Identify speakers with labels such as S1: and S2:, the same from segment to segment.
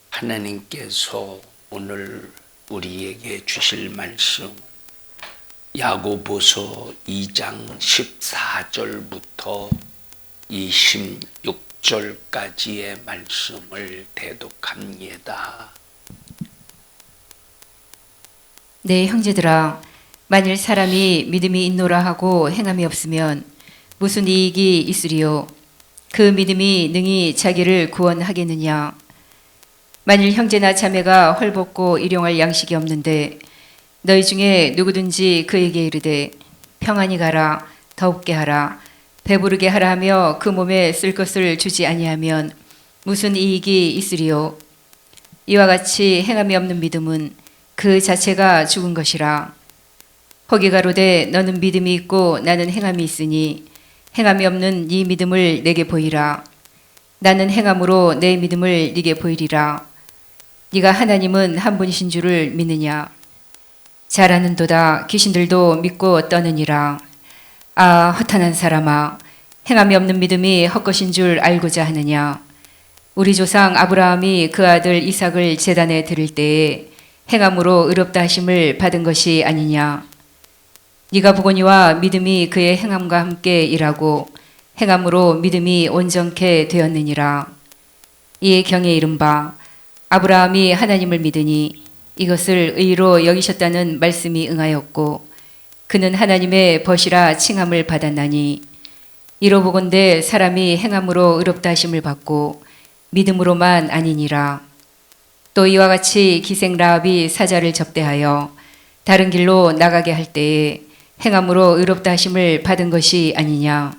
S1: 하나님께서 오늘 우리에게 주실 말씀 야고보서 2장 14절부터 26절까지의 말씀을 대독합니다.
S2: 네, 형제들아, 만일 사람이 믿음이 있노라 하고 행함이 없으면 무슨 이익이 있으리요? 그 믿음이 능히 자기를 구원하겠느냐? 만일 형제나 자매가 헐벗고 일용할 양식이 없는데 너희 중에 누구든지 그에게 이르되 평안히 가라, 더웁게 하라, 배부르게 하라 하며 그 몸에 쓸 것을 주지 아니하면 무슨 이익이 있으리요? 이와 같이 행함이 없는 믿음은 그 자체가 죽은 것이라. 혹이 가로되 너는 믿음이 있고 나는 행함이 있으니 행함이 없는 이 믿음을 내게 보이라. 나는 행함으로 내 믿음을 네게 보이리라. 네가 하나님은 한 분이신 줄을 믿느냐? 잘 아는도다. 귀신들도 믿고 떠느니라. 아, 허탄한 사람아, 행함이 없는 믿음이 헛것인 줄 알고자 하느냐? 우리 조상 아브라함이 그 아들 이삭을 제단에 드릴 때에 행함으로 의롭다 하심을 받은 것이 아니냐? 네가 보거니와 믿음이 그의 행함과 함께 일하고 행함으로 믿음이 온전케 되었느니라. 이에 경에 이른바 아브라함이 하나님을 믿으니 이것을 의로 여기셨다는 말씀이 응하였고 그는 하나님의 벗이라 칭함을 받았나니 이로 보건대 사람이 행함으로 의롭다 하심을 받고 믿음으로만 아니니라. 또 이와 같이 기생 라합이 사자를 접대하여 다른 길로 나가게 할 때에 행함으로 의롭다 하심을 받은 것이 아니냐.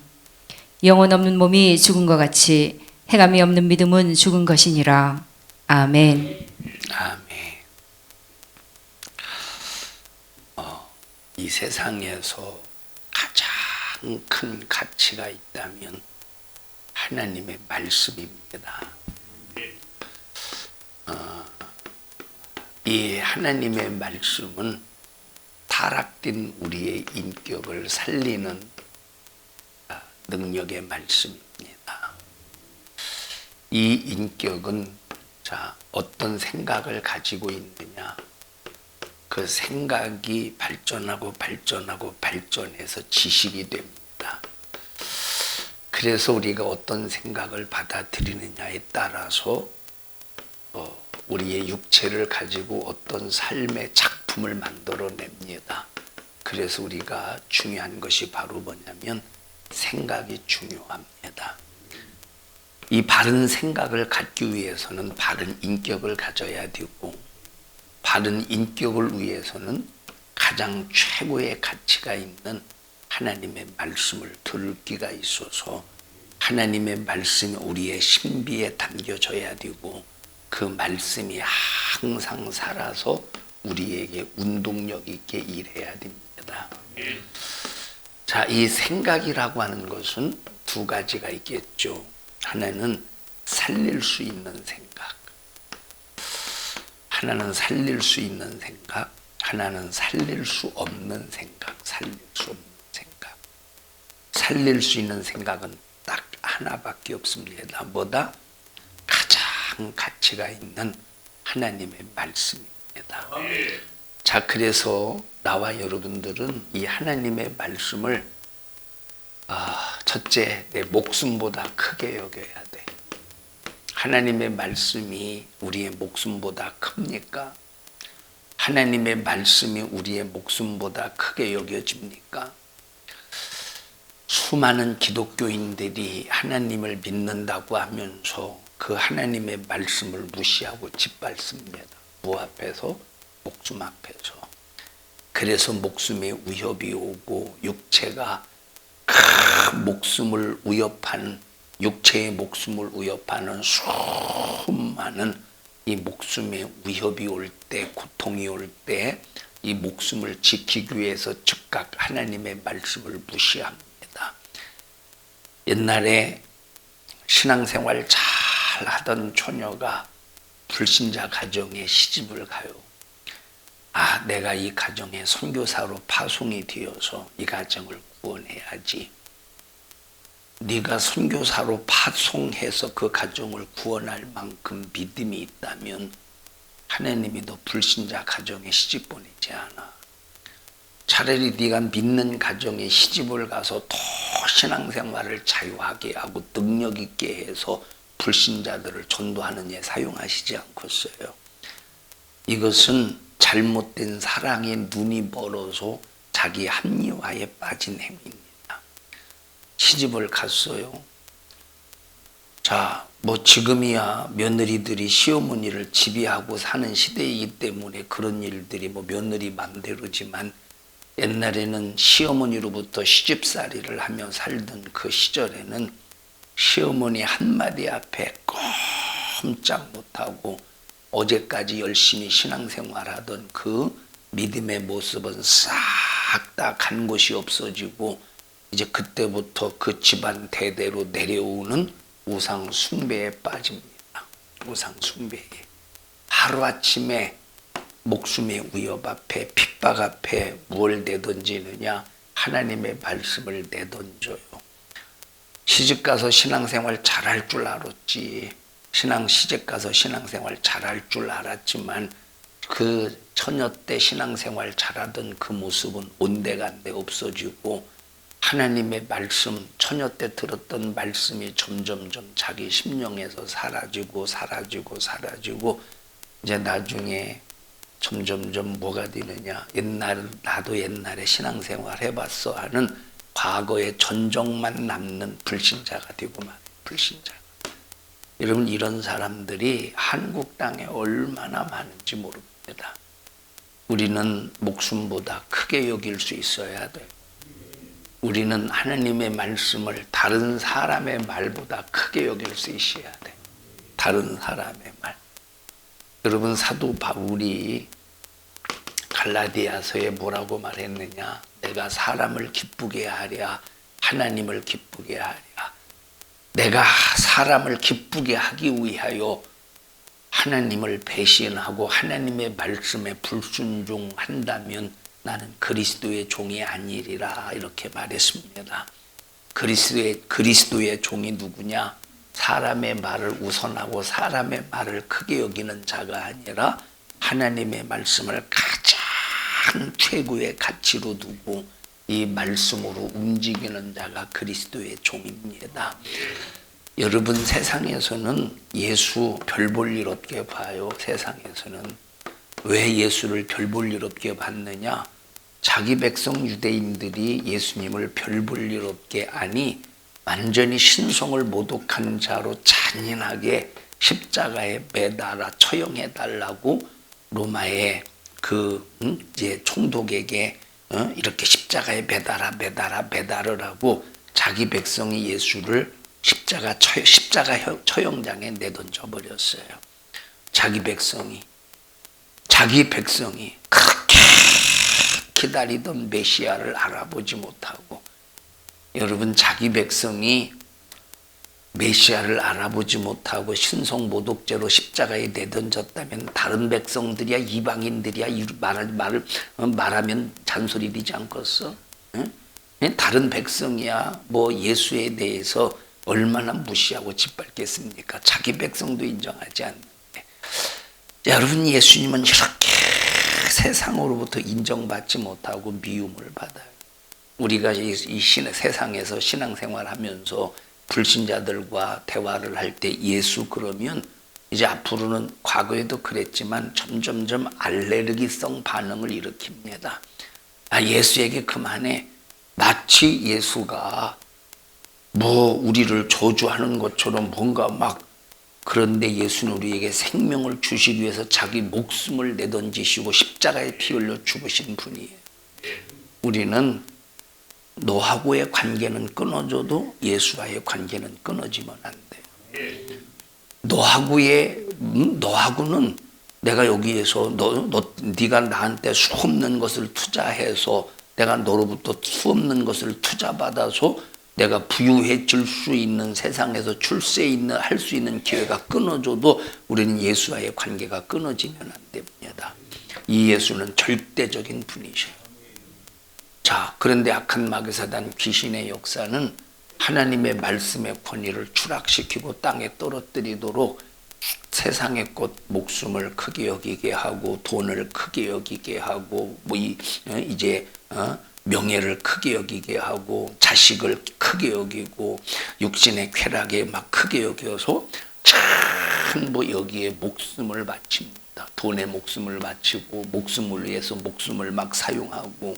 S2: 영혼 없는 몸이 죽은 것 같이 행함이 없는 믿음은 죽은 것이니라. 아멘.
S1: 아멘. 이 세상에서 가장 큰 가치가 있다면 하나님의 말씀입니다. 이 하나님의 말씀은 타락된 우리의 인격을 살리는 능력의 말씀입니다. 이 인격은 어떤 생각을 가지고 있느냐, 그 생각이 발전해서 지식이 됩니다. 그래서 우리가 어떤 생각을 받아들이느냐에 따라서 우리의 육체를 가지고 어떤 삶의 작품을 만들어냅니다. 그래서 우리가 중요한 것이 바로 뭐냐면 생각이 중요합니다. 이 바른 생각을 갖기 위해서는 바른 인격을 가져야 되고 바른 인격을 위해서는 가장 최고의 가치가 있는 하나님의 말씀을 들을 기가 있어서 하나님의 말씀이 우리의 신비에 담겨져야 되고 그 말씀이 항상 살아서 우리에게 운동력 있게 일해야 됩니다. 자, 이 생각이라고 하는 것은 두 가지가 있겠죠. 하나는 살릴 수 있는 생각, 하나는 살릴 수 있는 생각, 하나는 살릴 수 없는 생각, 살릴 수 없는 생각. 살릴 수 있는 생각은 딱 하나밖에 없습니다. 뭐다? 가장 가치가 있는 하나님의 말씀입니다. 자, 그래서 나와 여러분들은 이 하나님의 말씀을 첫째, 내 목숨보다 크게 여겨야 돼. 하나님의 말씀이 우리의 목숨보다 큽니까? 하나님의 말씀이 우리의 목숨보다 크게 여겨집니까? 수많은 기독교인들이 하나님을 믿는다고 하면서 그 하나님의 말씀을 무시하고 짓밟습니다. 무 앞에서? 목숨 앞에서. 그래서 목숨에 위협이 오고 육체가 목숨을 위협하는, 육체의 목숨을 위협하는 수많은 이 목숨에 위협이 올 때, 고통이 올 때 이 목숨을 지키기 위해서 즉각 하나님의 말씀을 무시합니다. 옛날에 신앙생활 잘 하던 처녀가 불신자 가정에 시집을 가요. 내가 이 가정에 선교사로 파송이 되어서 이 가정을 구원해야지. 네가 선교사로 파송해서 그 가정을 구원할 만큼 믿음이 있다면 하나님이 너 불신자 가정에 시집 보내지 않아. 차라리 네가 믿는 가정에 시집을 가서 더 신앙생활을 자유하게 하고 능력 있게 해서 불신자들을 전도하는 데 사용하시지 않겠어요. 이것은 잘못된 사랑에 눈이 멀어서 자기 합리화에 빠진 행위입니다. 시집을 갔어요. 자, 뭐 지금이야 며느리들이 시어머니를 지배하고 사는 시대이기 때문에 그런 일들이 뭐 며느리 맘대로지만 옛날에는 시어머니로부터 시집살이를 하며 살던 그 시절에는 시어머니 한마디 앞에 꼼짝 못하고 어제까지 열심히 신앙생활하던 그 믿음의 모습은 싹 다 간 곳이 없어지고 이제 그때부터 그 집안 대대로 내려오는 우상 숭배에 빠집니다. 우상 숭배에. 하루아침에 목숨의 위협 앞에 핍박 앞에 뭘 내던지느냐? 하나님의 말씀을 내던져요. 시집가서 신앙생활 잘할 줄 알았지. 시집가서 신앙생활 잘할 줄 알았지만 그 처녀 때 신앙생활 잘하던 그 모습은 온데간데 없어지고 하나님의 말씀, 처녀 때 들었던 말씀이 점점점 자기 심령에서 사라지고 이제 나중에 점점점 뭐가 되느냐? 나도 옛날에 신앙생활 해봤어 하는 과거의 전적만 남는 불신자가 되고 말 불신자. 여러분 이런 사람들이 한국 땅에 얼마나 많은지 모릅니다. 우리는 목숨보다 크게 여길 수 있어야 돼요. 우리는 하나님의 말씀을 다른 사람의 말보다 크게 여길 수 있어야 돼. 다른 사람의 말. 여러분 사도 바울이 갈라디아서에 뭐라고 말했느냐? 내가 사람을 기쁘게 하랴 하나님을 기쁘게 하랴. 내가 사람을 기쁘게 하기 위하여 하나님을 배신하고 하나님의 말씀에 불순종한다면 나는 그리스도의 종이 아니리라 이렇게 말했습니다. 그리스도의 종이 누구냐? 사람의 말을 우선하고 사람의 말을 크게 여기는 자가 아니라 하나님의 말씀을 가장 최고의 가치로 두고 이 말씀으로 움직이는 자가 그리스도의 종입니다. 여러분 세상에서는 예수 별 볼 일 없게 봐요. 세상에서는. 왜 예수를 별 볼 일 없게 봤느냐? 자기 백성 유대인들이 예수님을 별 볼 일 없게 아니 완전히 신성을 모독한 자로 잔인하게 십자가에 매달아 처형해 달라고 로마의 이제 총독에게 이렇게 십자가에 매달으라고 자기 백성이 예수를 십자가 처형장에 내던져 버렸어요. 자기 백성이 그렇게 기다리던 메시아를 알아보지 못하고 여러분 자기 백성이 메시아를 알아보지 못하고 신성모독죄로 십자가에 내던졌다면 다른 백성들이야 이방인들이야 말하면 잔소리 되지 않겠어? 응? 다른 백성이야 뭐 예수에 대해서 얼마나 무시하고 짓밟겠습니까? 자기 백성도 인정하지 않는데. 여러분 예수님은 이렇게 세상으로부터 인정받지 못하고 미움을 받아요. 우리가 이 세상에서 신앙생활하면서 불신자들과 대화를 할 때 예수 그러면 이제 앞으로는 과거에도 그랬지만 점점점 알레르기성 반응을 일으킵니다. 예수에게 그만해. 마치 예수가 뭐 우리를 저주하는 것처럼 뭔가 막 그런데 예수는 우리에게 생명을 주시기 위해서 자기 목숨을 내던지시고 십자가에 피 흘려 죽으신 분이에요. 우리는 너하고의 관계는 끊어져도 예수와의 관계는 끊어지면 안 돼요. 너하고는 내가 여기에서 네가 나한테 수 없는 것을 투자해서 내가 너로부터 수 없는 것을 투자받아서 내가 부유해질 수 있는 세상에서 할 수 있는 기회가 끊어져도 우리는 예수와의 관계가 끊어지면 안 됩니다. 이 예수는 절대적인 분이셔요. 자, 그런데 악한 마귀사단 귀신의 역사는 하나님의 말씀의 권위를 추락시키고 땅에 떨어뜨리도록 세상의 것 목숨을 크게 여기게 하고 돈을 크게 여기게 하고 이제 명예를 크게 여기게 하고 자식을 크게 여기고 육신의 쾌락에 막 크게 여겨서 전부 여기에 목숨을 바칩니다. 돈에 목숨을 바치고 목숨을 위해서 목숨을 막 사용하고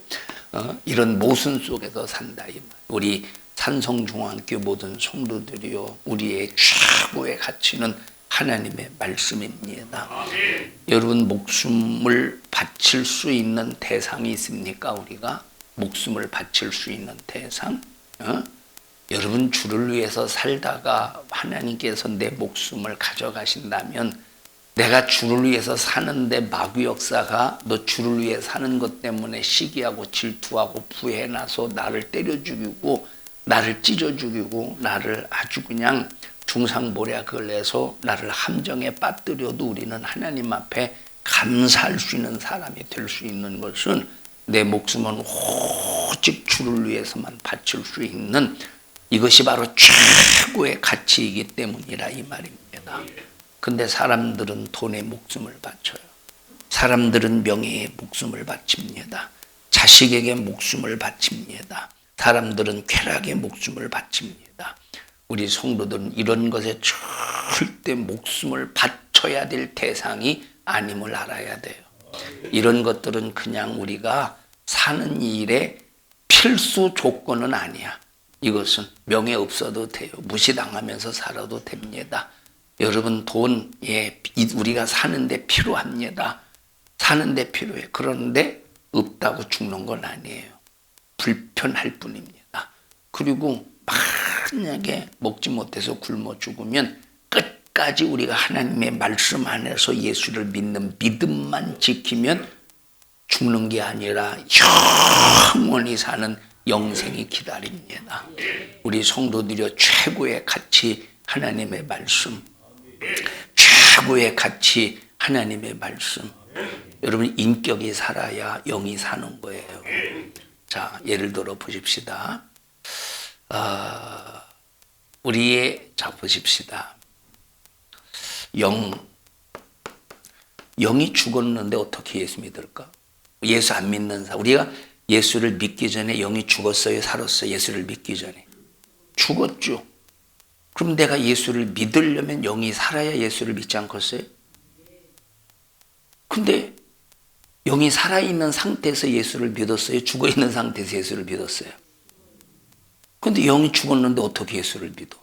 S1: 이런 모순 속에서 산다 이 말. 우리 산성중앙교 모든 성도들이요, 우리의 최고의 가치는 하나님의 말씀입니다. 여러분, 목숨을 바칠 수 있는 대상이 있습니까? 우리가 목숨을 바칠 수 있는 대상? 여러분, 주를 위해서 살다가 하나님께서 내 목숨을 가져가신다면, 내가 주를 위해서 사는데 마귀 역사가 너 주를 위해 사는 것 때문에 시기하고 질투하고 부해나서 나를 때려 죽이고 나를 찢어 죽이고 나를 아주 그냥 중상모략을 내서 나를 함정에 빠뜨려도 우리는 하나님 앞에 감사할 수 있는 사람이 될 수 있는 것은 내 목숨은 오직 주를 위해서만 바칠 수 있는, 이것이 바로 최고의 가치이기 때문이라 이 말입니다. 근데 사람들은 돈에 목숨을 바쳐요. 사람들은 명예에 목숨을 바칩니다. 자식에게 목숨을 바칩니다. 사람들은 쾌락에 목숨을 바칩니다. 우리 성도들은 이런 것에 절대 목숨을 바쳐야 될 대상이 아님을 알아야 돼요. 이런 것들은 그냥 우리가 사는 일의 필수 조건은 아니야. 이것은 명예 없어도 돼요. 무시당하면서 살아도 됩니다. 여러분, 돈에 우리가 사는데 필요합니다. 사는데 필요해. 그런데 없다고 죽는 건 아니에요. 불편할 뿐입니다. 그리고 만약에 먹지 못해서 굶어 죽으면 끝까지 우리가 하나님의 말씀 안에서 예수를 믿는 믿음만 지키면 죽는 게 아니라 영원히 사는 영생이 기다립니다. 우리 성도들이 최고의 가치 하나님의 말씀, 최고의 가치 하나님의 말씀. 여러분, 인격이 살아야 영이 사는 거예요. 자, 예를 들어 보십시다. 자, 보십시다. 영이 죽었는데 어떻게 예수 믿을까? 예수 안 믿는 사람. 우리가 예수를 믿기 전에 영이 죽었어요, 살았어요? 예수를 믿기 전에 죽었죠. 그럼 내가 예수를 믿으려면 영이 살아야 예수를 믿지 않겠어요? 근데 영이 살아있는 상태에서 예수를 믿었어요? 죽어있는 상태에서 예수를 믿었어요? 근데 영이 죽었는데 어떻게 예수를 믿어?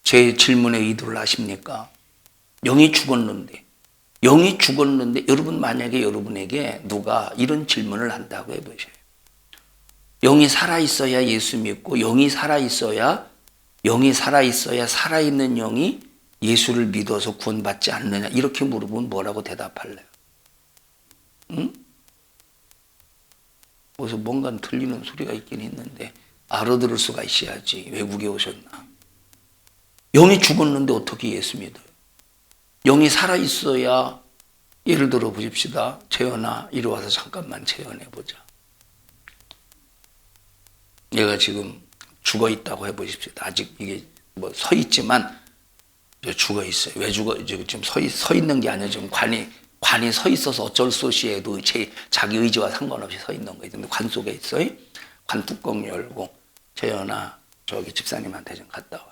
S1: 제 질문의 의도를 아십니까? 영이 죽었는데 여러분, 만약에 여러분에게 누가 이런 질문을 한다고 해보세요. 영이 살아있어야 예수 믿고 영이 살아있어야 살아있는 영이 예수를 믿어서 구원받지 않느냐, 이렇게 물어보면 뭐라고 대답할래요? 응? 그래서 뭔가 들리는 소리가 있긴 있는데 알아들을 수가 있어야지. 외국에 오셨나? 영이 죽었는데 어떻게 예수 믿어요? 영이 살아있어야, 예를 들어 보십시다. 재현아, 이리 와서 잠깐만 재현해보자. 얘가 지금 죽어있다고 해보십시다. 아직 이게 뭐 서 있지만 죽어있어요. 왜 지금 서 있는 게 아니라 지금 관이 서 있어서 어쩔 수 없이 해도 자기 의지와 상관없이 서 있는 거예요. 근데 관 속에 있어요. 관 뚜껑 열고, 재현아, 저기 집사님한테 좀 갔다 와.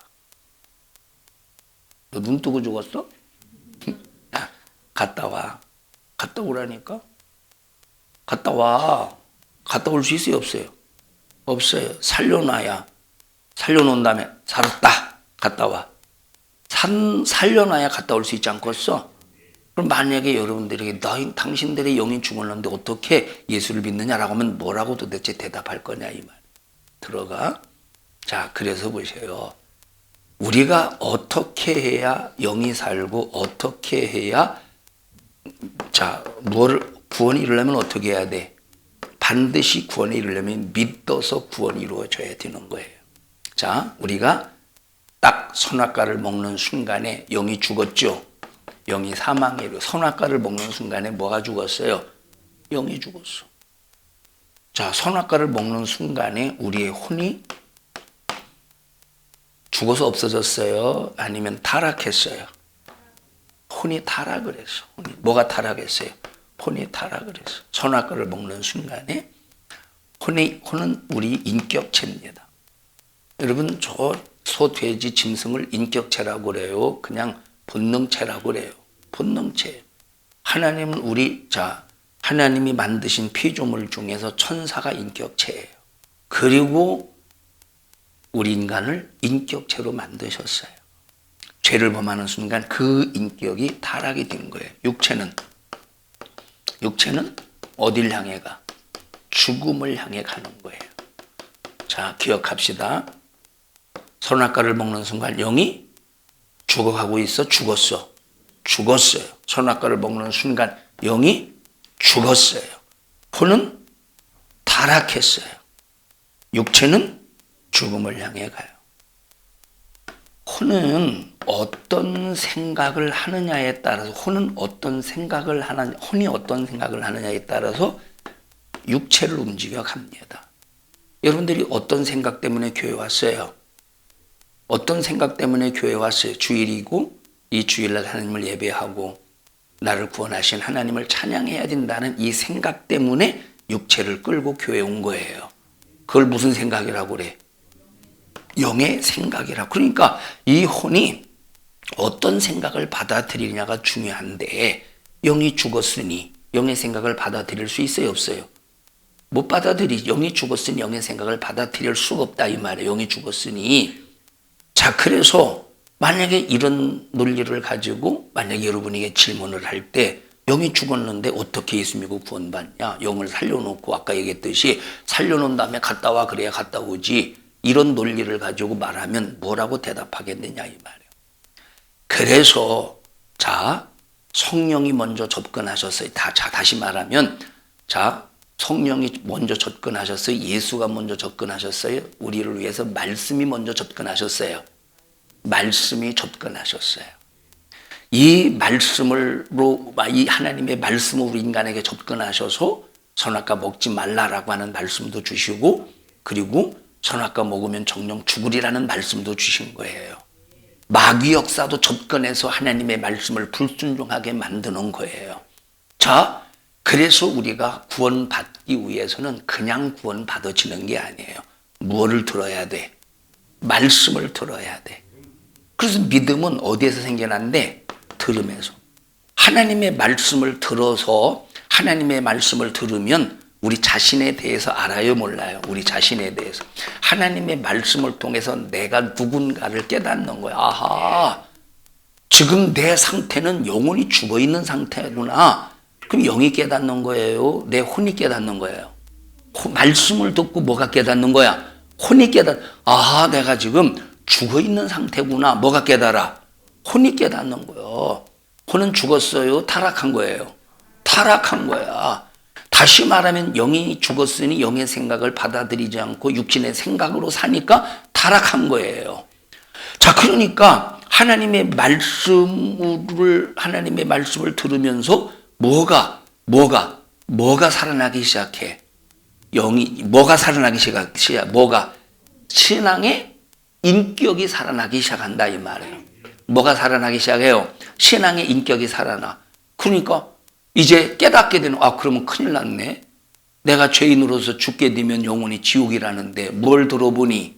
S1: 너 눈 뜨고 죽었어? 갔다 와. 갔다 오라니까? 갔다 와. 갔다 올 수 있어요, 없어요? 없어요. 살려놔야. 살려놓은 다음에 살았다. 갔다 와. 살려놔야 갔다 올 수 있지 않겠어? 그럼 만약에 여러분들에게 당신들의 영이 죽었는데 어떻게 예수를 믿느냐라고 하면 뭐라고 도대체 대답할 거냐 이 말. 들어가. 자, 그래서 보세요. 우리가 어떻게 해야 영이 살고 어떻게 해야, 자, 구원이 이루려면 어떻게 해야 돼? 반드시 구원에 이르려면 믿어서 구원이 이루어져야 되는 거예요. 자, 우리가 딱 선악과를 먹는 순간에 영이 죽었죠. 영이 사망에 이르고, 선악과를 먹는 순간에 뭐가 죽었어요? 영이 죽었어. 자, 선악과를 먹는 순간에 우리의 혼이 죽어서 없어졌어요? 아니면 타락했어요? 혼이 타락을 했어. 뭐가 타락했어요? 혼이 타락을 했어. 선악과를 먹는 순간에 혼은 우리 인격체입니다. 여러분, 저 소, 돼지, 짐승을 인격체라고 그래요? 그냥 본능체라고 그래요? 본능체. 하나님은 하나님이 만드신 피조물 중에서 천사가 인격체예요. 그리고 우리 인간을 인격체로 만드셨어요. 죄를 범하는 순간 그 인격이 타락이 된 거예요. 육체는 어딜 향해 가? 죽음을 향해 가는 거예요. 자, 기억합시다. 선악과를 먹는 순간 영이 죽어가고 있어? 죽었어? 죽었어요. 선악과를 먹는 순간 영이 죽었어요. 혼은 타락했어요. 육체는 죽음을 향해 가요. 혼은 어떤 생각을 하느냐에 따라서 혼이 어떤 생각을 하느냐에 따라서 육체를 움직여 갑니다. 여러분들이 어떤 생각 때문에 교회 왔어요? 어떤 생각 때문에 교회 왔어요? 주일이고 이 주일날 하나님을 예배하고 나를 구원하신 하나님을 찬양해야 된다는 이 생각 때문에 육체를 끌고 교회에 온 거예요. 그걸 무슨 생각이라고 그래? 영의 생각이라. 그러니까 이 혼이 어떤 생각을 받아들이냐가 중요한데, 영이 죽었으니 영의 생각을 받아들일 수 있어요, 없어요? 못 받아들이지. 영이 죽었으니 영의 생각을 받아들일 수가 없다 이 말이에요. 영이 죽었으니. 자, 그래서 만약에 이런 논리를 가지고 만약에 여러분에게 질문을 할 때 영이 죽었는데 어떻게 예수 믿고 구원받냐? 영을 살려놓고 아까 얘기했듯이 살려놓은 다음에 갔다 와 그래야 갔다 오지. 이런 논리를 가지고 말하면 뭐라고 대답하겠느냐 이 말이에요. 그래서 자, 성령이 먼저 접근하셨어요. 다시 말하면 성령이 먼저 접근하셨어요. 예수가 먼저 접근하셨어요. 우리를 위해서 말씀이 먼저 접근하셨어요. 말씀이 접근하셨어요. 이 하나님의 말씀으로 인간에게 접근하셔서 선악과 먹지 말라라고 하는 말씀도 주시고, 그리고 선악과 먹으면 정령 죽으리라는 말씀도 주신 거예요. 마귀 역사도 접근해서 하나님의 말씀을 불순종하게 만드는 거예요. 자, 그래서 우리가 구원받기 위해서는 그냥 구원받아지는 게 아니에요. 무엇을 들어야 돼? 말씀을 들어야 돼. 그래서 믿음은 어디에서 생겨난대? 들음에서. 하나님의 말씀을 들어서 하나님의 말씀을 들으면 우리 자신에 대해서 알아요, 몰라요? 우리 자신에 대해서. 하나님의 말씀을 통해서 내가 누군가를 깨닫는 거야. 아하, 지금 내 상태는 영혼이 죽어있는 상태구나. 그럼 영이 깨닫는 거예요? 내 혼이 깨닫는 거예요? 말씀을 듣고 뭐가 깨닫는 거야? 혼이 아하, 내가 지금 죽어있는 상태구나. 뭐가 깨달아? 혼이 깨닫는 거예요. 혼은 죽었어요? 타락한 거예요? 타락한 거야. 다시 말하면 영이 죽었으니 영의 생각을 받아들이지 않고 육신의 생각으로 사니까 타락한 거예요. 자, 그러니까 하나님의 말씀을 들으면서 뭐가 살아나기 시작해? 뭐가 살아나기 시작해? 신앙의 인격이 살아나기 시작한다 이 말이에요. 뭐가 살아나기 시작해요? 신앙의 인격이 살아나. 그러니까 이제 깨닫게 되는, 그러면 큰일 났네. 내가 죄인으로서 죽게 되면 영원히 지옥이라는데 뭘 들어보니?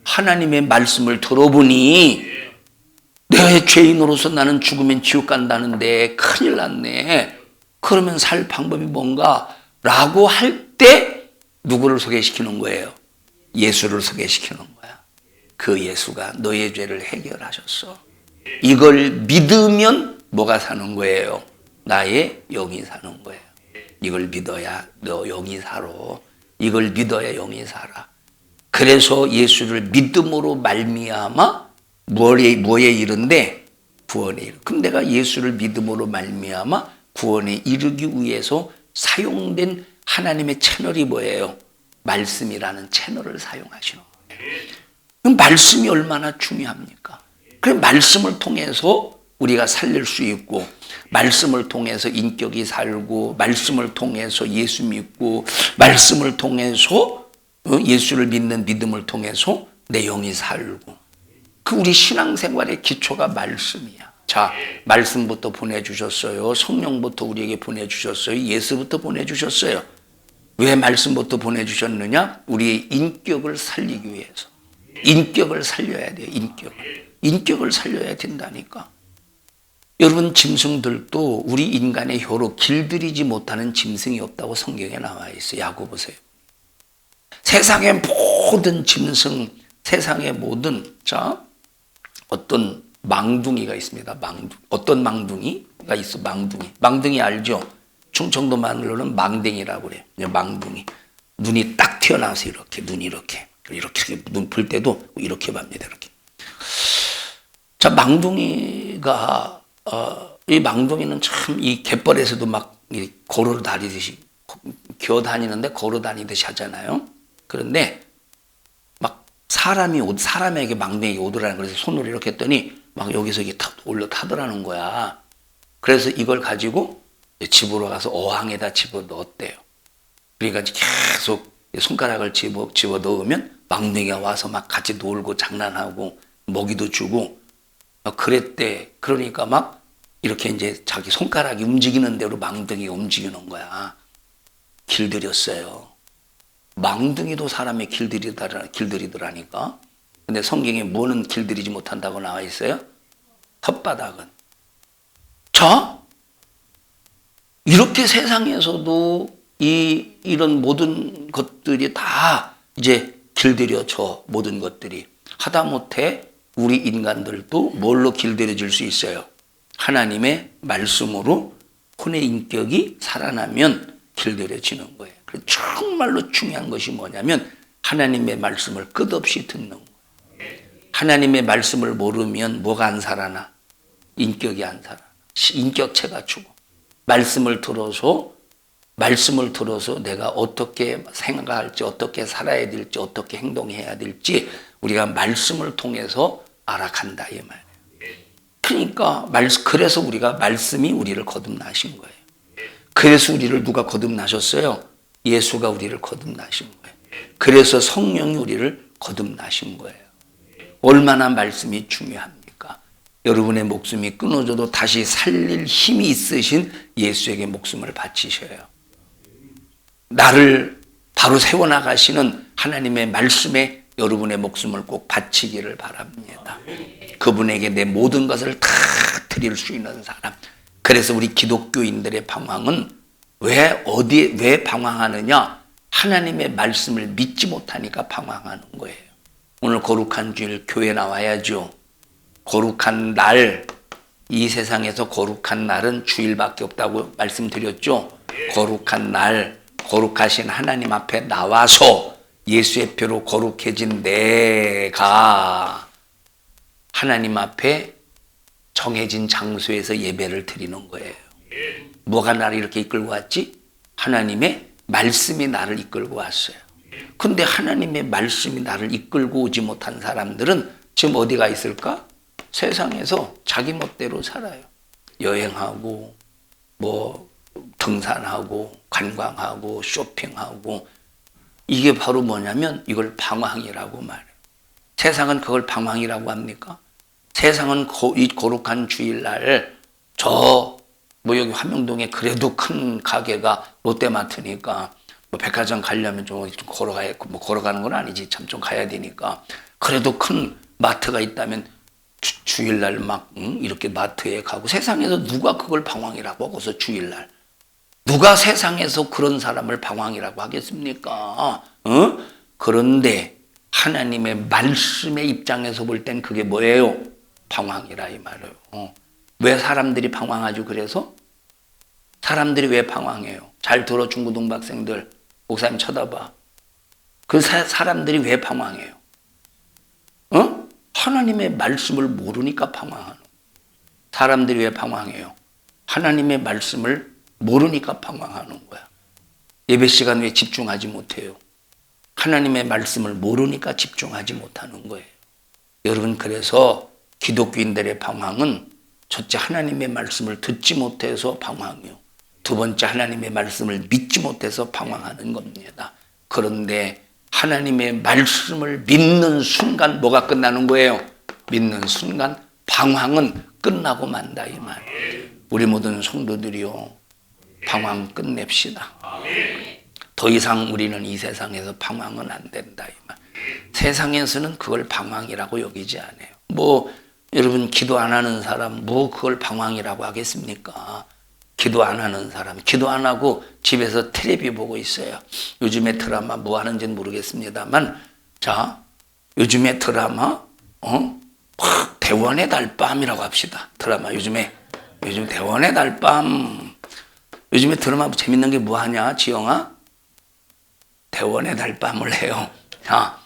S1: 하나님의 말씀을 들어보니 내 죄인으로서 나는 죽으면 지옥 간다는데 큰일 났네. 그러면 살 방법이 뭔가? 라고 할 때 누구를 소개시키는 거예요? 예수를 소개시키는 거야. 그 예수가 너의 죄를 해결하셨어. 이걸 믿으면 뭐가 사는 거예요? 나의 영이 사는 거예요. 이걸 믿어야 너 영이 살아. 이걸 믿어야 영이 살아. 그래서 예수를 믿음으로 말미암아 뭐에 이른데? 구원에 이르. 그럼 내가 예수를 믿음으로 말미암아 구원에 이르기 위해서 사용된 하나님의 채널이 뭐예요? 말씀이라는 채널을 사용하시는 거예요. 그럼 말씀이 얼마나 중요합니까? 그 말씀을 통해서 우리가 살릴 수 있고, 말씀을 통해서 인격이 살고, 말씀을 통해서 예수 믿고, 말씀을 통해서 예수를 믿는 믿음을 통해서 내 영이 살고, 그 우리 신앙생활의 기초가 말씀이야. 자, 말씀부터 보내주셨어요. 성령부터 우리에게 보내주셨어요. 예수부터 보내주셨어요. 왜 말씀부터 보내주셨느냐? 우리의 인격을 살리기 위해서. 인격을 살려야 돼요. 인격을 살려야 된다니까. 여러분, 짐승들도 우리 인간의 혀로 길들이지 못하는 짐승이 없다고 성경에 나와 있어요. 야고 보세요. 세상의 모든 짐승, 세상의 모든, 자, 어떤 망둥이가 있습니다. 어떤 망둥이가 있어, 망둥이. 망둥이 알죠? 충청도 말로는 망댕이라고 그래요. 망둥이. 눈이 딱 튀어나와서 이렇게, 눈이 이렇게 눈 풀 때도 이렇게 봅니다. 이렇게. 자, 망둥이가, 이 망둥이는 참 이 갯벌에서도 막 걸어 다니듯이, 기어 다니는데 걸어 다니듯이 하잖아요. 그런데 막 사람에게 망둥이가 오더라는 거예요. 손으로 이렇게 했더니 막 여기서 이게 올라타더라는 거야. 그래서 이걸 가지고 집으로 가서 어항에다 집어 넣었대요. 그러니까 계속 손가락을 집어 넣으면 망둥이가 와서 막 같이 놀고 장난하고 먹이도 주고 그랬대. 그러니까 막 이렇게 이제 자기 손가락이 움직이는 대로 망둥이가 움직이는 거야. 길들였어요. 망둥이도 사람의 길들이더라니까. 근데 성경에 뭐는 길들이지 못한다고 나와 있어요? 혓바닥은. 자, 이렇게 세상에서도 이런 모든 것들이 다 이제 길들여져, 모든 것들이. 하다못해 우리 인간들도 뭘로 길들여질 수 있어요? 하나님의 말씀으로 혼의 인격이 살아나면 길들여지는 거예요. 정말로 중요한 것이 뭐냐면 하나님의 말씀을 끝없이 듣는 거예요. 하나님의 말씀을 모르면 뭐가 안 살아나? 인격이 안 살아나. 인격체가 죽어. 말씀을 들어서 내가 어떻게 생각할지, 어떻게 살아야 될지, 어떻게 행동해야 될지 우리가 말씀을 통해서 알아간다 이 말이에요. 그러니까 그래서 우리가 말씀이 우리를 거듭나신 거예요. 그래서 우리를 누가 거듭나셨어요? 예수가 우리를 거듭나신 거예요. 그래서 성령이 우리를 거듭나신 거예요. 얼마나 말씀이 중요합니까? 여러분의 목숨이 끊어져도 다시 살릴 힘이 있으신 예수에게 목숨을 바치셔요. 나를 바로 세워나가시는 하나님의 말씀에 여러분의 목숨을 꼭 바치기를 바랍니다. 그분에게 내 모든 것을 다 드릴 수 있는 사람. 그래서 우리 기독교인들의 방황은 왜 방황하느냐? 하나님의 말씀을 믿지 못하니까 방황하는 거예요. 오늘 거룩한 주일 교회 나와야죠. 거룩한 날, 이 세상에서 거룩한 날은 주일밖에 없다고 말씀드렸죠. 거룩한 날, 거룩하신 하나님 앞에 나와서 예수의 피로 거룩해진 내가 하나님 앞에 정해진 장소에서 예배를 드리는 거예요. 뭐가 나를 이렇게 이끌고 왔지? 하나님의 말씀이 나를 이끌고 왔어요. 근데 하나님의 말씀이 나를 이끌고 오지 못한 사람들은 지금 어디가 있을까? 세상에서 자기 멋대로 살아요. 여행하고 뭐 등산하고 관광하고 쇼핑하고. 이게 바로 뭐냐면 이걸 방황이라고 말해요. 세상은 그걸 방황이라고 합니까? 세상은 이 거룩한 주일날 여기 화명동에 그래도 큰 가게가 롯데마트니까 뭐 백화점 가려면 좀 걸어가야, 뭐 걸어가는 건 아니지, 참 좀 가야 되니까. 그래도 큰 마트가 있다면 주일날 막 이렇게 마트에 가고. 세상에서 누가 그걸 방황이라고 하고서 주일날. 누가 세상에서 그런 사람을 방황이라고 하겠습니까? 그런데 하나님의 말씀의 입장에서 볼 땐 그게 뭐예요? 방황이라 이 말이에요. 왜 사람들이 방황하죠? 그래서 사람들이 왜 방황해요? 잘 들어, 중고등부 학생들. 목사님 쳐다봐. 그 사람들이 왜 방황해요? 하나님의 말씀을 모르니까 방황하는. 사람들이 왜 방황해요? 하나님의 말씀을 모르니까 방황하는 거야. 예배 시간 왜 집중하지 못해요? 하나님의 말씀을 모르니까 집중하지 못하는 거예요. 여러분, 그래서 기독교인들의 방황은 첫째, 하나님의 말씀을 듣지 못해서 방황이요. 두 번째, 하나님의 말씀을 믿지 못해서 방황하는 겁니다. 그런데 하나님의 말씀을 믿는 순간 뭐가 끝나는 거예요? 믿는 순간 방황은 끝나고 만다 이 말이에요. 우리 모든 성도들이요, 방황 끝냅시다. 더 이상 우리는 이 세상에서 방황은 안 된다 이 말. 세상에서는 그걸 방황이라고 여기지 않아요. 뭐 여러분, 기도 안 하는 사람 뭐 그걸 방황이라고 하겠습니까? 기도 안 하는 사람, 기도 안 하고 집에서 텔레비 보고 있어요. 요즘에 드라마 뭐 하는지는 모르겠습니다만, 자, 요즘에 드라마 대원의 달밤이라고 합시다. 드라마 요즘 대원의 달밤. 요즘에 드라마 재밌는 게 뭐 하냐, 지영아? 대원의 달밤을 해요. 자,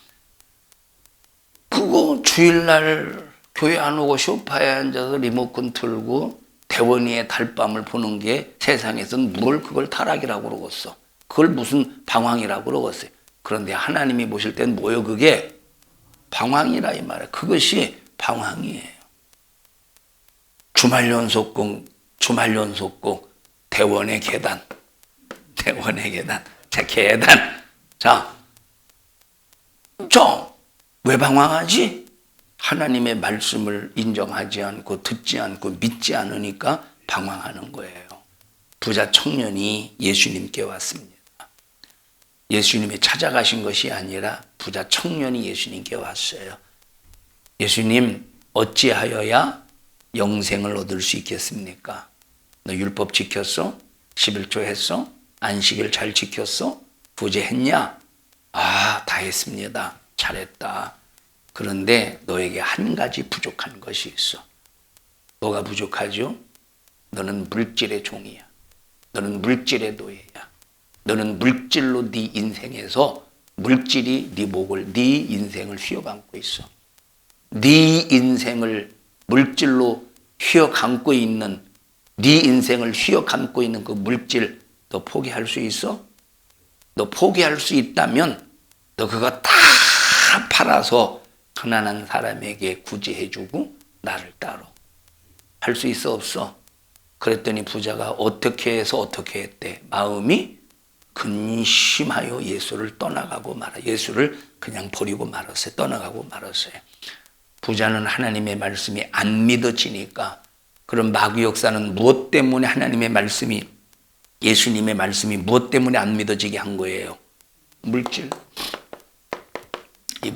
S1: 그거 주일날 교회 안 오고 소파에 앉아서 리모컨 틀고 대원이의 달밤을 보는 게 세상에서는 뭘 그걸 타락이라고 그러겠어. 그걸 무슨 방황이라고 그러겠어요. 그런데 하나님이 보실 땐 뭐예요? 그게 방황이라 이 말이에요. 그것이 방황이에요. 주말 연속곡 대원의 계단. 자, 계단. 자, 왜 방황하지? 하나님의 말씀을 인정하지 않고 듣지 않고 믿지 않으니까 방황하는 거예요. 부자 청년이 예수님께 왔습니다. 예수님이 찾아가신 것이 아니라 부자 청년이 예수님께 왔어요. 예수님, 어찌하여야 영생을 얻을 수 있겠습니까? 너 율법 지켰어? 11조 했어? 안식일 잘 지켰어? 구제했냐? 다 했습니다. 잘했다. 그런데 너에게 한 가지 부족한 것이 있어. 뭐가 부족하죠? 너는 물질의 종이야. 너는 물질의 노예야. 너는 물질로 네 인생에서 물질이 네 목을, 네 인생을 휘어감고 있어. 네 인생을 물질로 휘어감고 있는, 네 인생을 휘어감고 있는 그 물질 너 포기할 수 있어? 너 포기할 수 있다면 너 그거 다 팔아서 가난한 사람에게 구제해주고 나를 따로. 할 수 있어 없어? 그랬더니 부자가 어떻게 해서 어떻게 했대? 마음이 근심하여 예수를 떠나가고 예수를 그냥 버리고 말았어요. 떠나가고 말았어요. 부자는 하나님의 말씀이 안 믿어지니까. 그럼 마귀 역사는 무엇 때문에 하나님의 말씀이, 예수님의 말씀이 무엇 때문에 안 믿어지게 한 거예요? 물질. 이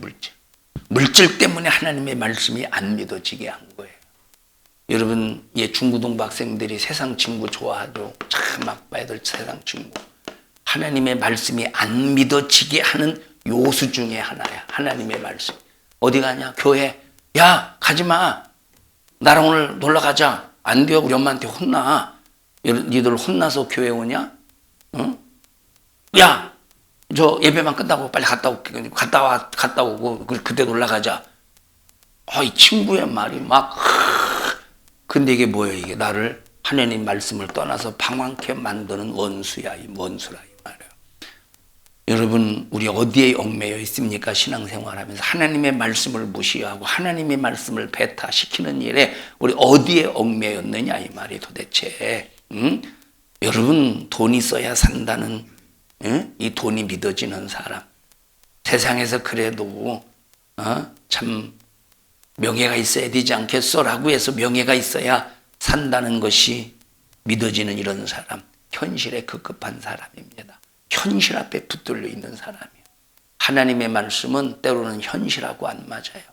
S1: 물질 때문에 하나님의 말씀이 안 믿어지게 한 거예요. 여러분, 중고등부 학생들이 세상 친구 좋아하죠. 참 아빠애들 세상 친구. 하나님의 말씀이 안 믿어지게 하는 요수 중에 하나야. 하나님의 말씀. 어디 가냐? 교회. 야, 가지마. 나랑 오늘 놀러 가자. 안 돼요. 우리 엄마한테 혼나. 니들 혼나서 교회 오냐? 응? 야, 저 예배만 끝나고 빨리 갔다 오고 그때 놀러 가자. 이 친구의 말이 막. 근데 이게 뭐예요? 이게 나를 하나님 말씀을 떠나서 방황케 만드는 원수라 이 말이에요. 여러분, 우리 어디에 얽매여 있습니까? 신앙생활하면서 하나님의 말씀을 무시하고 하나님의 말씀을 배타시키는 일에 우리 어디에 얽매였느냐 이 말이 도대체. 여러분, 돈이 있어야 산다는, 이 돈이 믿어지는 사람. 세상에서 그래도 참 명예가 있어야 되지 않겠어? 라고 해서 명예가 있어야 산다는 것이 믿어지는 이런 사람. 현실에 급급한 사람입니다. 현실 앞에 붙들려 있는 사람이에요. 하나님의 말씀은 때로는 현실하고 안 맞아요.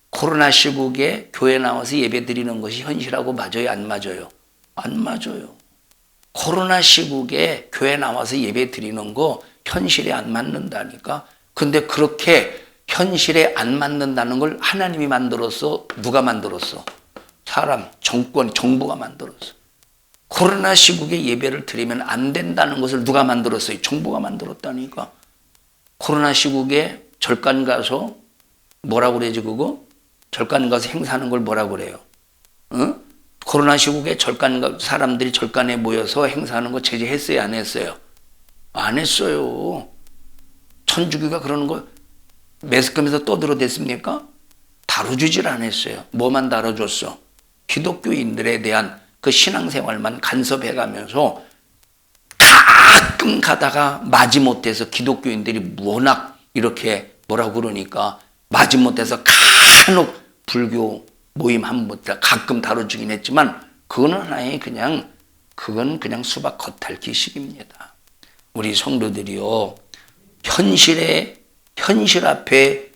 S1: 코로나 시국에 교회 나와서 예배 드리는 것이 현실하고 맞아요? 안 맞아요? 안 맞아요. 코로나 시국에 교회 나와서 예배 드리는 거 현실에 안 맞는다니까. 근데 그렇게 현실에 안 맞는다는 걸 하나님이 만들었어? 누가 만들었어? 사람, 정부가 만들었어. 코로나 시국에 예배를 드리면 안 된다는 것을 누가 만들었어요? 정부가 만들었다니까. 코로나 시국에 절간 가서 뭐라고 그래야지 그거? 절간 가서 행사하는 걸 뭐라고 그래요? 코로나 시국에 사람들이 절간에 모여서 행사하는 거 제재했어요? 안 했어요? 안 했어요. 천주교가 그러는 거 매스컴에서 떠들어댔습니까? 다뤄주질 않았어요. 뭐만 다뤄줬어? 기독교인들에 대한 그 신앙생활만 간섭해가면서 가끔 가다가 마지못해서 기독교인들이 워낙 이렇게 뭐라고 그러니까 마지못해서 간혹 불교 모임 한번 가끔 다뤄주긴 했지만 그건 그냥 수박 겉핥기식입니다. 우리 성도들이요, 현실 앞에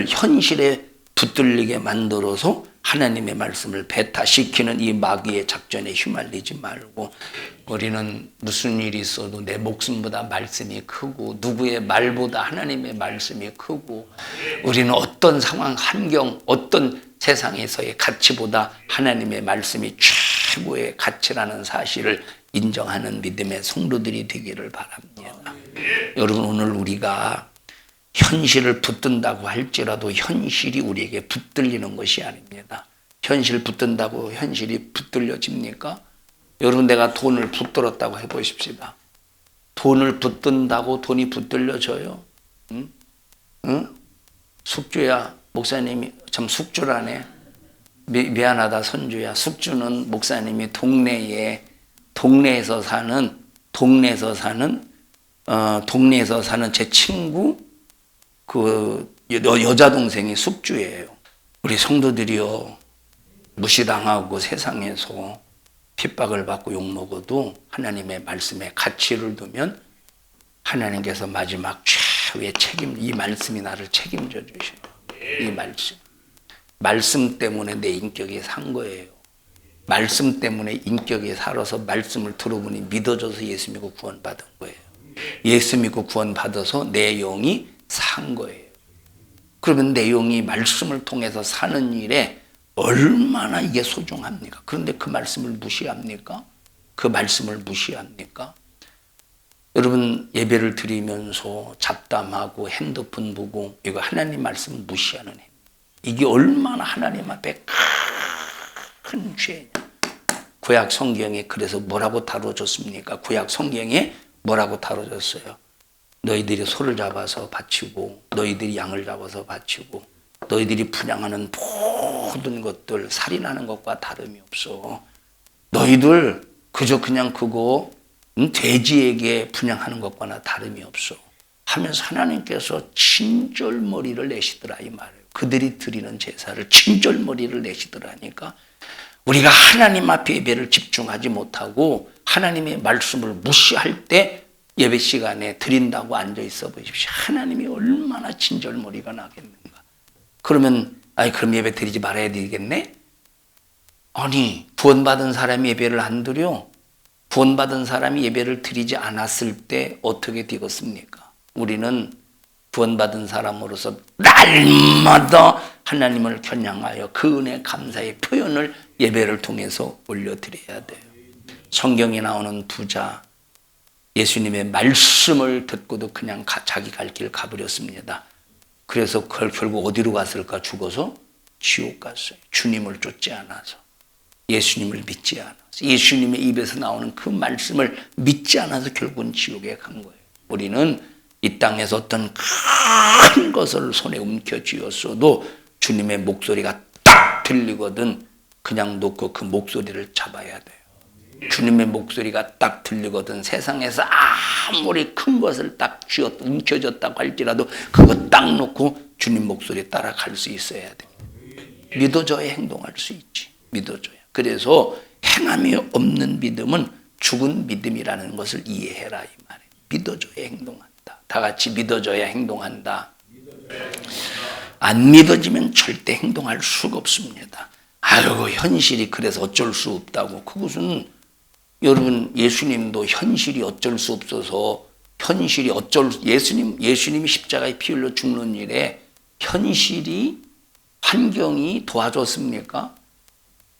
S1: 현실에 붙들리게 만들어서 하나님의 말씀을 배타시키는 이 마귀의 작전에 휘말리지 말고, 우리는 무슨 일이 있어도 내 목숨보다 말씀이 크고 누구의 말보다 하나님의 말씀이 크고, 우리는 어떤 상황, 환경, 어떤 세상에서의 가치보다 하나님의 말씀이 최고의 가치라는 사실을 인정하는 믿음의 성도들이 되기를 바랍니다. 여러분, 오늘 우리가 현실을 붙든다고 할지라도 현실이 우리에게 붙들리는 것이 아닙니다. 현실 붙든다고 현실이 붙들려집니까? 여러분, 내가 돈을 붙들었다고 해보십시다. 돈을 붙든다고 돈이 붙들려져요? 응? 숙주야, 목사님이 참 숙주라네. 미안하다 선주야. 숙주는 목사님이 동네에서 사는 제 친구 그 여자 동생이 숙주예요. 우리 성도들이요, 무시당하고 세상에서 핍박을 받고 욕먹어도 하나님의 말씀에 가치를 두면 하나님께서 마지막 최후의 이 말씀이 나를 책임져 주셔요. 이 말씀 때문에 내 인격이 산 거예요. 말씀 때문에 인격이 살아서 말씀을 들어보니 믿어져서 예수 믿고 구원받은 거예요. 예수 믿고 구원받아서 내 영이 산 거예요. 그러면 내 영이 말씀을 통해서 사는 일에 얼마나 이게 소중합니까? 그런데 그 말씀을 무시합니까? 그 말씀을 무시합니까? 여러분, 예배를 드리면서 잡담하고 핸드폰 보고 이거 하나님 말씀을 무시하는 행, 이게 얼마나 하나님 앞에 큰 죄냐. 구약 성경에 그래서 뭐라고 다뤄졌습니까? 구약 성경에 뭐라고 다뤄졌어요? 너희들이 소를 잡아서 바치고, 너희들이 양을 잡아서 바치고, 너희들이 분양하는 모든 것들 살인하는 것과 다름이 없어. 너희들 그저 그냥 그거 돼지에게 분양하는 것과나 다름이 없어 하면서 하나님께서 친절머리를 내시더라 이 말이에요. 그들이 드리는 제사를 친절머리를 내시더라니까. 우리가 하나님 앞에 예배를 집중하지 못하고 하나님의 말씀을 무시할 때 예배 시간에 드린다고 앉아 있어 보십시오. 하나님이 얼마나 친절머리가 나겠는가. 그러면 그럼 예배 드리지 말아야 되겠네? 아니, 구원받은 사람이 예배를 안 드려? 구원받은 사람이 예배를 드리지 않았을 때 어떻게 되겠습니까? 우리는 구원받은 사람으로서 날마다 하나님을 겨냥하여 그 은혜 감사의 표현을 예배를 통해서 올려드려야 돼요. 성경에 나오는 부자, 예수님의 말씀을 듣고도 그냥 자기 갈 길 가버렸습니다. 그래서 결국 어디로 갔을까? 죽어서 지옥 갔어요. 주님을 쫓지 않아서, 예수님을 믿지 않아서, 예수님의 입에서 나오는 그 말씀을 믿지 않아서 결국은 지옥에 간 거예요. 우리는 이 땅에서 어떤 큰 것을 손에 움켜쥐었어도 주님의 목소리가 딱 들리거든 그냥 놓고 그 목소리를 잡아야 돼요. 주님의 목소리가 딱 들리거든 세상에서 아무리 큰 것을 딱 움켜쥐었다고 할지라도 그거 딱 놓고 주님 목소리 따라갈 수 있어야 돼. 믿어줘야 행동할 수 있지. 믿어줘야. 그래서 행함이 없는 믿음은 죽은 믿음이라는 것을 이해해라 이 말이에요. 믿어줘야 행동한다. 다 같이 믿어줘야 행동한다. 안 믿어지면 절대 행동할 수가 없습니다. 아이고 현실이 그래서 어쩔 수 없다고. 그것은 여러분 예수님도 현실이 어쩔 수 없어서 예수님이 십자가에 피 흘려 죽는 일에 현실이 환경이 도와줬습니까?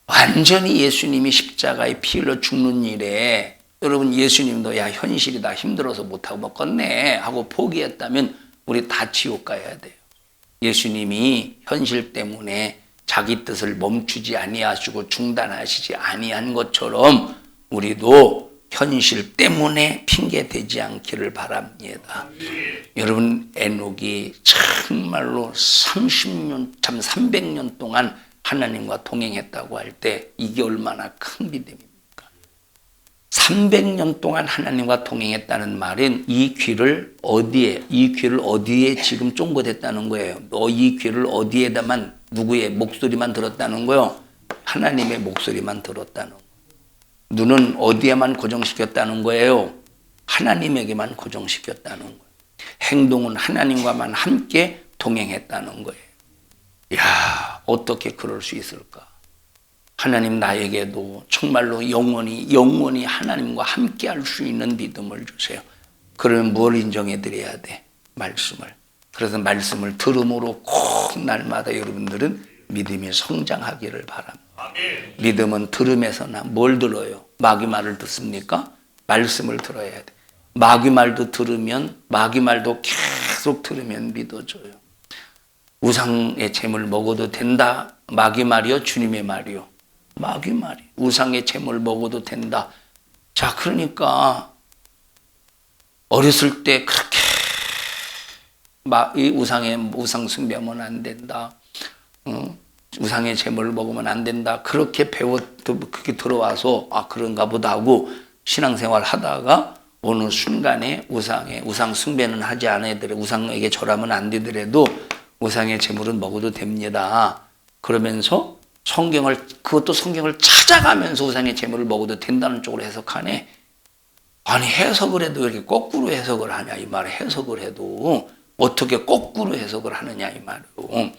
S1: 완전히 예수님이 십자가에 피 흘려 죽는 일에 여러분 예수님도 야 현실이 다 힘들어서 못하고 먹겠네 하고 포기했다면 우리 다 지옥 가야 돼요. 예수님이 현실 때문에 자기 뜻을 멈추지 아니하시고 중단하시지 아니한 것처럼 우리도 현실 때문에 핑계대지 않기를 바랍니다. 여러분 에녹이 정말로 300년 동안 하나님과 동행했다고 할 때 이게 얼마나 큰 믿음입니까? 300년 동안 하나님과 동행했다는 말은 이 귀를 어디에 지금 쫑긋했다는 거예요. 이 귀를 어디에다만 누구의 목소리만 들었다는 거예요. 하나님의 목소리만 들었다는 거예요. 눈은 어디에만 고정시켰다는 거예요. 하나님에게만 고정시켰다는 거예요. 행동은 하나님과만 함께 동행했다는 거예요. 야, 어떻게 그럴 수 있을까? 하나님 나에게도 정말로 영원히 하나님과 함께 할 수 있는 믿음을 주세요. 그러면 뭘 인정해 드려야 돼? 말씀을. 그래서 말씀을 들음으로 꼭 날마다 여러분들은 믿음이 성장하기를 바랍니다. 믿음은 들음에서나 뭘 들어요? 마귀 말을 듣습니까? 말씀을 들어야 돼. 마귀 말도 들으면, 마귀 말도 계속 들으면 믿어져요. 우상의 재물 먹어도 된다. 마귀 말이요? 주님의 말이요? 마귀 말이. 우상의 재물 먹어도 된다. 자, 그러니까 어렸을 때 그렇게 이 우상 숭배하면 안 된다. 우상의 재물을 먹으면 안 된다. 그렇게 그렇게 들어와서 그런가 보다 하고 신앙생활 하다가 어느 순간에 우상 숭배는 하지 않아야더라도 우상에게 절하면 안 되더라도 우상의 재물은 먹어도 됩니다. 그러면서 그것도 성경을 찾아가면서 우상의 재물을 먹어도 된다는 쪽으로 해석하네. 아니, 해석을 해도 왜 이렇게 거꾸로 해석을 하냐 이 말에. 해석을 해도 어떻게 거꾸로 해석을 하느냐 이 말이에요.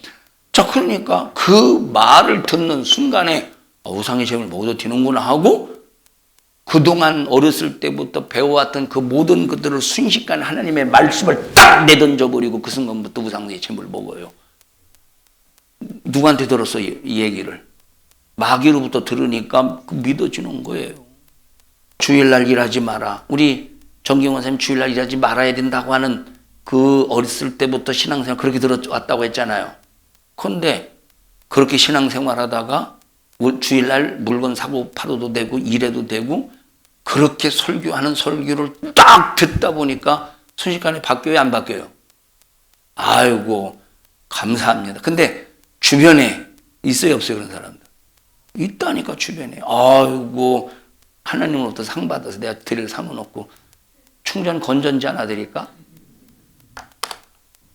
S1: 자, 그러니까 그 말을 듣는 순간에 우상의 재물을 먹어도 되는구나 하고 그동안 어렸을 때부터 배워왔던 그 모든 것들을 순식간에 하나님의 말씀을 딱 내던져버리고 그 순간부터 우상의 재물을 먹어요. 누구한테 들었어 이 얘기를? 마귀로부터 들으니까 믿어지는 거예요. 주일날 일하지 마라. 우리 정경원 선생님 주일날 일하지 말아야 된다고 하는 그 어렸을 때부터 신앙생활 그렇게 들어왔다고 했잖아요. 그런데 그렇게 신앙생활 하다가 주일날 물건 사고 팔아도 되고 일해도 되고 그렇게 설교하는 설교를 딱 듣다 보니까 순식간에 바뀌어요, 안 바뀌어요? 아이고, 감사합니다. 근데 주변에 있어요, 없어요, 그런 사람들? 있다니까, 주변에. 아이고, 하나님으로부터 상 받아서 내가 드릴 상은 없고 충전 건전지 하나 드릴까?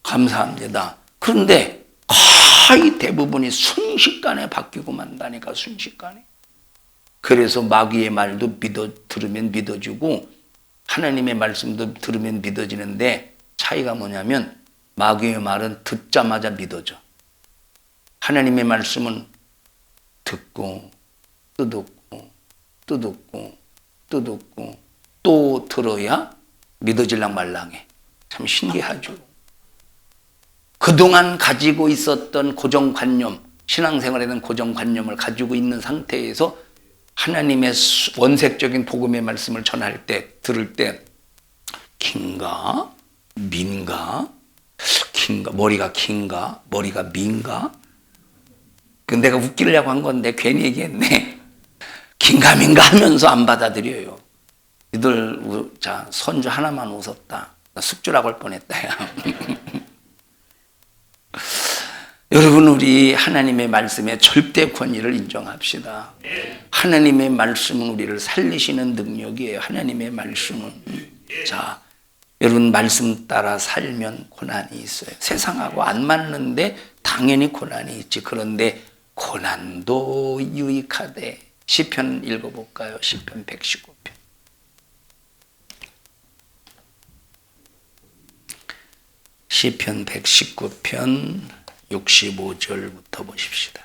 S1: 감사합니다. 그런데 거의 대부분이 순식간에 바뀌고 만다니까, 순식간에. 그래서 마귀의 말도 들으면 믿어지고 하나님의 말씀도 들으면 믿어지는데 차이가 뭐냐면 마귀의 말은 듣자마자 믿어져. 하나님의 말씀은 듣고 또 들어야 믿어질랑 말랑해. 참 신기하죠. 그동안 가지고 있었던 고정관념, 신앙생활에 대한 고정관념을 가지고 있는 상태에서 하나님의 원색적인 복음의 말씀을 전할 때, 들을 때 긴가? 민가? 머리가 긴가? 머리가 민가? 내가 웃기려고 한 건데 괜히 얘기했네. 긴가 민가 하면서 안 받아들여요. 자, 선주 하나만 웃었다. 나 숙주라고 할 뻔했다. 야. 여러분, 우리 하나님의 말씀의 절대 권위를 인정합시다. 하나님의 말씀은 우리를 살리시는 능력이에요. 하나님의 말씀은. 자, 여러분, 말씀 따라 살면 고난이 있어요. 세상하고 안 맞는데 당연히 고난이 있지. 그런데 고난도 유익하되. 시편 읽어볼까요? 시편 119편. 시편 119편 65절부터 보십시다.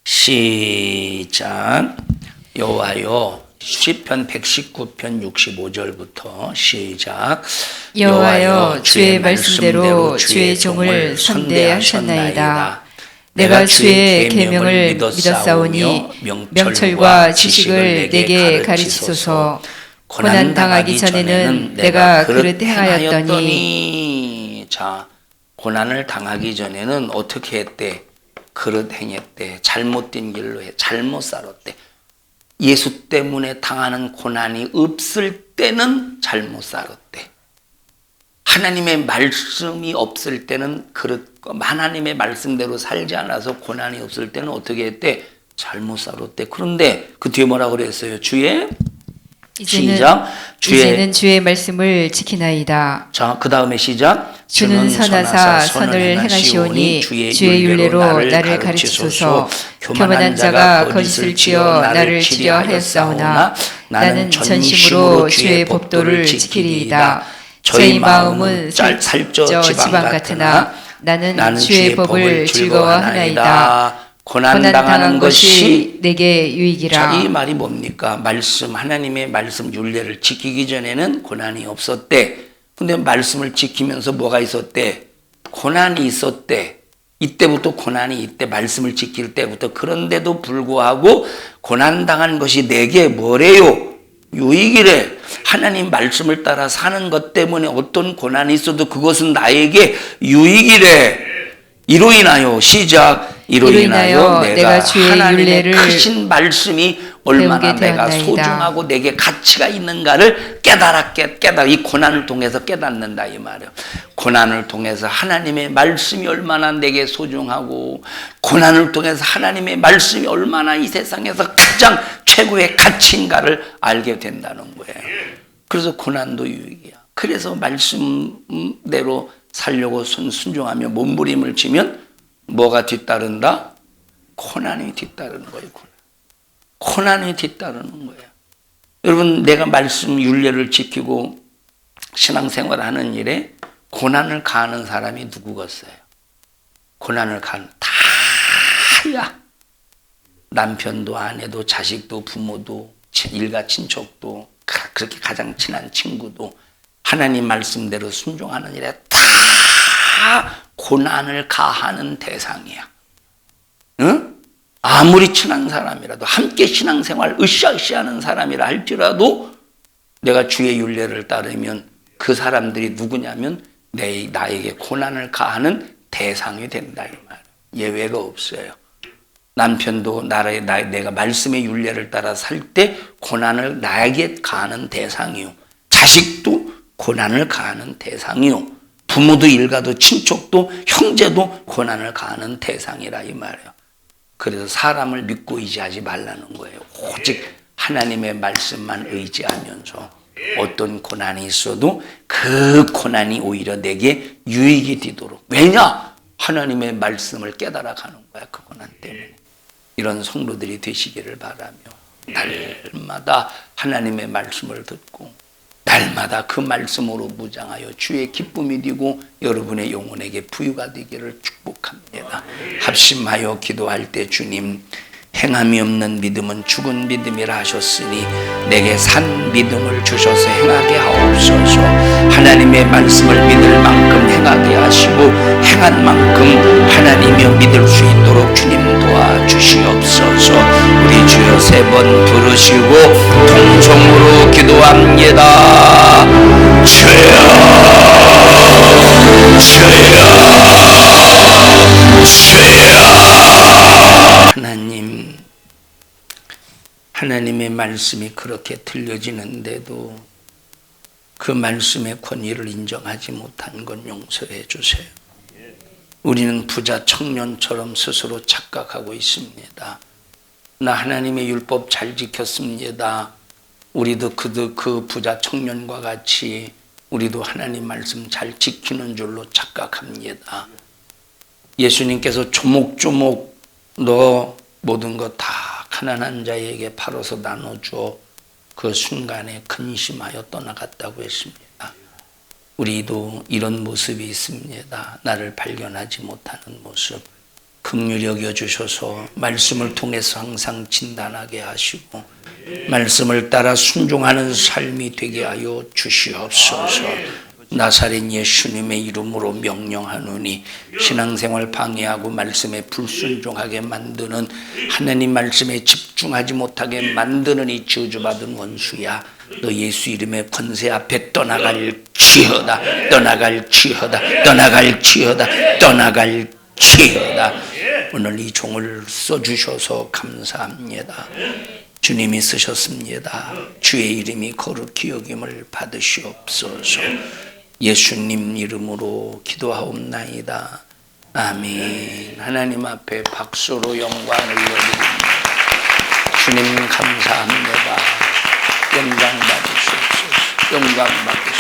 S1: 시작. 여호와여, 시편 119편 65절부터 시작.
S2: 여호와여, 주의 말씀대로 주의 종을 선대하셨나이다. 내가 주의 계명을 믿었사오니 명철과 지식을 내게 가르치소서. 고난 당하기 전에는 내가 그릇 행하였더니.
S1: 자, 고난을 당하기 전에는 어떻게 했대? 그릇 행했대. 잘못된 길로 해. 잘못 살았대. 예수 때문에 당하는 고난이 없을 때는 잘못 살았대. 하나님의 말씀이 없을 때는 하나님의 말씀대로 살지 않아서 고난이 없을 때는 어떻게 했대? 잘못 살았대. 그런데 그 뒤에 뭐라고 그랬어요?
S2: 이제는 주의 말씀을 지키나이다.
S1: 자, 그 다음에 시작.
S2: 주는 선하사 선을 행하시오니 주의 윤례로 나를 가르치소서. 교만한 자가 거짓을 지어 나를 치려 하였사오나 나는 전심으로 주의 법도를 지키리이다. 저희 마음은 살쪄 지방 같으나 나는 주의 법을 즐거워하나이다. 고난당하는 것이 내게 유익이라.
S1: 자, 이 말이 뭡니까? 하나님의 말씀 윤례를 지키기 전에는 고난이 없었대. 근데 말씀을 지키면서 뭐가 있었대? 고난이 있었대. 이때부터 고난이 있대. 말씀을 지킬 때부터. 그런데도 불구하고 고난당한 것이 내게 뭐래요? 유익이래. 하나님 말씀을 따라 사는 것 때문에 어떤 고난이 있어도 그것은 나에게 유익이래. 이로 인하여 시작. 이로 인하여 내가 주의 하나님의 윤례를 크신 말씀이 얼마나 내가 소중하고 내게 가치가 있는가를 깨달아 이 고난을 통해서 깨닫는다 이 말이에요. 고난을 통해서 하나님의 말씀이 얼마나 내게 소중하고 고난을 통해서 하나님의 말씀이 얼마나 이 세상에서 가장 최고의 가치인가를 알게 된다는 거예요. 그래서 고난도 유익이야. 그래서 말씀대로 살려고 순종하며 몸부림을 치면 뭐가 뒤따른다? 고난이 뒤따르는 거예요. 고난이 뒤따르는 거예요. 여러분, 내가 말씀 윤례를 지키고 신앙생활을 하는 일에 고난을 가하는 사람이 누구겠어요? 고난을 가하는 다야. 남편도 아내도 자식도 부모도 일가 친척도 그렇게 가장 친한 친구도 하나님 말씀대로 순종하는 일에 다 고난을 가하는 대상이야. 응? 아무리 친한 사람이라도 함께 신앙생활 으쌰으쌰하는 사람이라 할지라도 내가 주의 윤례를 따르면 그 사람들이 누구냐면 나에게 고난을 가하는 대상이 된다 이 말. 예외가 없어요. 남편도 내가 말씀의 윤례를 따라 살 때 고난을 나에게 가하는 대상이요. 자식도 고난을 가하는 대상이요. 부모도 일가도 친척도 형제도 고난을 가하는 대상이라 이 말이에요. 그래서 사람을 믿고 의지하지 말라는 거예요. 오직 하나님의 말씀만 의지하면서 어떤 고난이 있어도 그 고난이 오히려 내게 유익이 되도록. 왜냐? 하나님의 말씀을 깨달아 가는 거야. 그 고난 때문에. 이런 성도들이 되시기를 바라며 날마다 하나님의 말씀을 듣고 날마다 그 말씀으로 무장하여 주의 기쁨이 되고 여러분의 영혼에게 부유가 되기를 축복합니다. 합심하여 기도할 때 주님, 행함이 없는 믿음은 죽은 믿음이라 하셨으니 내게 산 믿음을 주셔서 행하게 하옵소서. 하나님의 말씀을 믿을 만큼 행하게 하시고 행한 만큼 하나님이여 믿을 수 있도록 주님 도와주시옵소서. 우리 주여 세 번 부르시고 통성으로 기도합니다. 주여, 주여, 주여. 하나님의 말씀이 그렇게 들려지는데도 그 말씀의 권위를 인정하지 못한 건 용서해 주세요. 우리는 부자 청년처럼 스스로 착각하고 있습니다. 나 하나님의 율법 잘 지켰습니다. 우리도 그 부자 청년과 같이 우리도 하나님 말씀 잘 지키는 줄로 착각합니다. 예수님께서 조목조목 너 모든 것 다 가난한 자에게 팔아서 나눠줘. 그 순간에 근심하여 떠나갔다고 했습니다. 우리도 이런 모습이 있습니다. 나를 발견하지 못하는 모습. 긍휼히 여겨주셔서 말씀을 통해서 항상 진단하게 하시고 말씀을 따라 순종하는 삶이 되게 하여 주시옵소서. 나사렛 예수님의 이름으로 명령하노니 신앙생활 방해하고 말씀에 불순종하게 만드는 하나님 말씀에 집중하지 못하게 만드는 이 저주받은 원수야, 너 예수 이름의 권세 앞에 떠나갈지어다. 떠나갈지어다. 떠나갈지어다. 떠나갈지어다. 오늘 이 종을 써주셔서 감사합니다. 주님이 쓰셨습니다. 주의 이름이 거룩히 여김을 받으시옵소서. 예수님 이름으로 기도하옵나이다. 아멘. 하나님 앞에 박수로 영광을 올려드립니다. 주님 감사합니다. 영광 받으시옵소서. 영광 받으시옵소서.